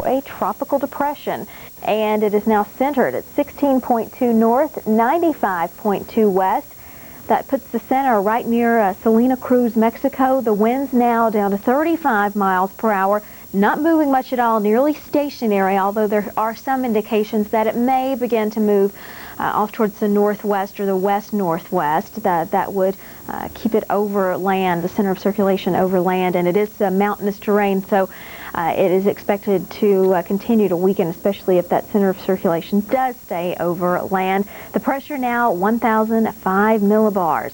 a tropical depression, and it is now centered at 16.2 north, 95.2 west. That puts the center right near Salina Cruz, Mexico. The winds now down to 35 miles per hour, not moving much at all, nearly stationary, although there are some indications that it may begin to move off towards the northwest or the west-northwest. That would keep it over land, the center of circulation over land, and it is mountainous terrain, so it is expected to continue to weaken, especially if that center of circulation does stay over land. The pressure now 1,005 millibars.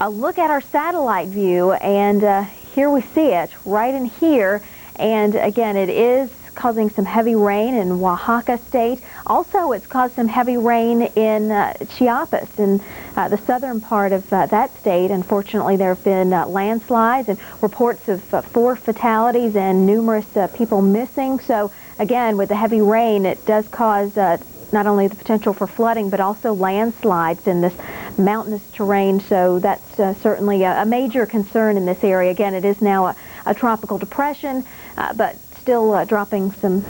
Look at our satellite view, and here we see it right in here, and again it is causing some heavy rain in Oaxaca state. Also, it's caused some heavy rain in Chiapas, in the southern part of that state. Unfortunately, there have been landslides and reports of 4 fatalities and numerous people missing. So again, with the heavy rain, it does cause not only the potential for flooding, but also landslides in this mountainous terrain. So that's certainly a major concern in this area. Again, it is now a tropical depression, but still dropping some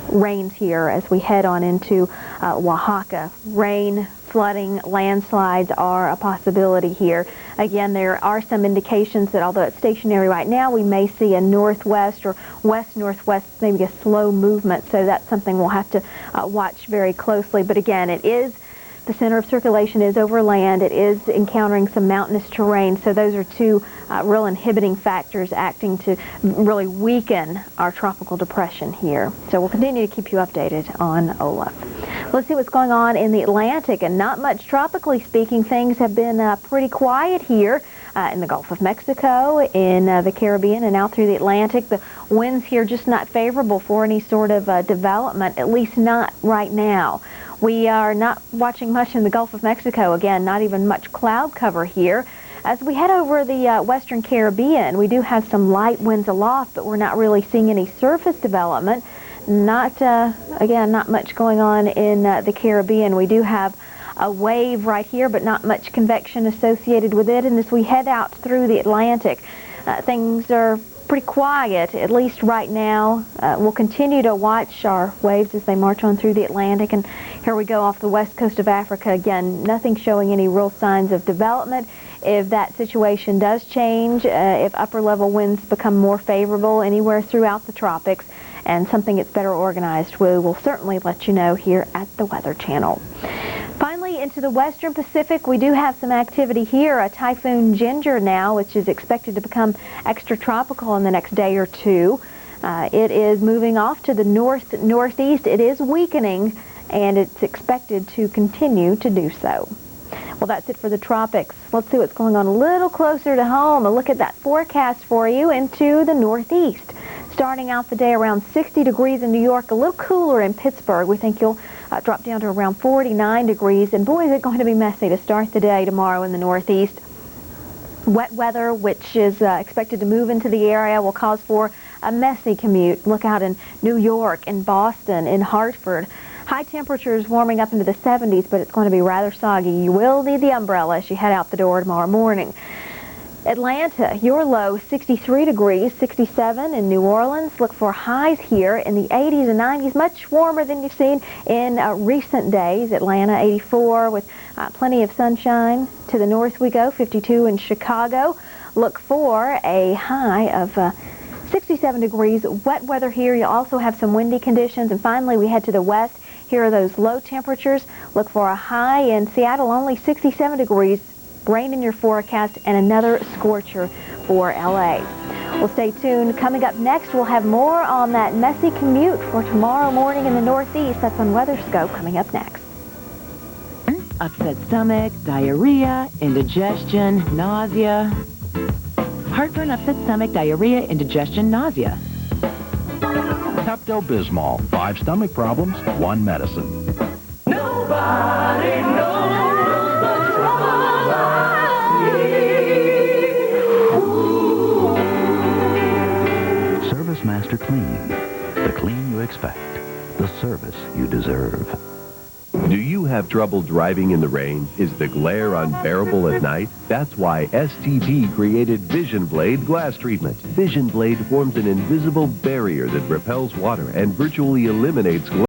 rains here as we head on into Oaxaca. Rain, flooding, landslides are a possibility here. Again, there are some indications that although it's stationary right now, we may see a northwest or west-northwest, maybe a slow movement. So that's something we'll have to watch very closely. But again, it is the center of circulation is over land. It is encountering some mountainous terrain, so those are two real inhibiting factors acting to really weaken our tropical depression here. So we'll continue to keep you updated on Olaf. Let's see what's going on in the Atlantic, and not much tropically speaking. Things have been pretty quiet here in the Gulf of Mexico, in the Caribbean, and out through the Atlantic. The winds here just not favorable for any sort of development, at least not right now. We are not watching much in the Gulf of Mexico. Again, not even much cloud cover here. As we head over the western Caribbean, we do have some light winds aloft, but we're not really seeing any surface development. Again, not much going on in the Caribbean. We do have a wave right here, but not much convection associated with it. And as we head out through the Atlantic, things are pretty quiet, at least right now. We'll continue to watch our waves as they march on through the Atlantic, and here we go off the west coast of Africa. Again, nothing showing any real signs of development. If that situation does change, if upper level winds become more favorable anywhere throughout the tropics and something gets better organized, we will certainly let you know here at the Weather Channel. Finally, into the western Pacific, we do have some activity here. A Typhoon Ginger now, which is expected to become extratropical in the next day or two. It is moving off to the northeast. It is weakening, and it's expected to continue to do so. Well, that's it for the tropics. Let's see what's going on a little closer to home. A look at that forecast for you into the northeast. Starting out the day around 60 degrees in New York, a little cooler in Pittsburgh. We think you'll drop down to around 49 degrees, and boy, is it going to be messy to start the day tomorrow in the northeast. Wet weather, which is expected to move into the area, will cause for a messy commute. Look out in New York, in Boston, in Hartford. High temperatures warming up into the 70s, but it's going to be rather soggy. You will need the umbrella as you head out the door tomorrow morning. Atlanta, your low 63 degrees, 67 in New Orleans. Look for highs here in the 80s and 90s, much warmer than you've seen in recent days. Atlanta 84 with plenty of sunshine. To the north we go, 52 in Chicago. Look for a high of 67 degrees. Wet weather here. You'll also have some windy conditions. And finally, we head to the west. Here are those low temperatures. Look for a high in Seattle, only 67 degrees. Rain in your forecast, and another scorcher for LA. Well, stay tuned. Coming up next, we'll have more on that messy commute for tomorrow morning in the northeast. That's on WeatherScope coming up next. Upset stomach, diarrhea, indigestion, nausea. Heartburn, upset stomach, diarrhea, indigestion, nausea. Pepto-Bismol. 5 stomach problems, 1 medicine. Nobody knows the trouble I see. Service Master Clean. The clean you expect. The service you deserve. Do you have trouble driving in the rain? Is the glare unbearable at night? That's why STP created Vision Blade glass treatment. Vision Blade forms an invisible barrier that repels water and virtually eliminates glare.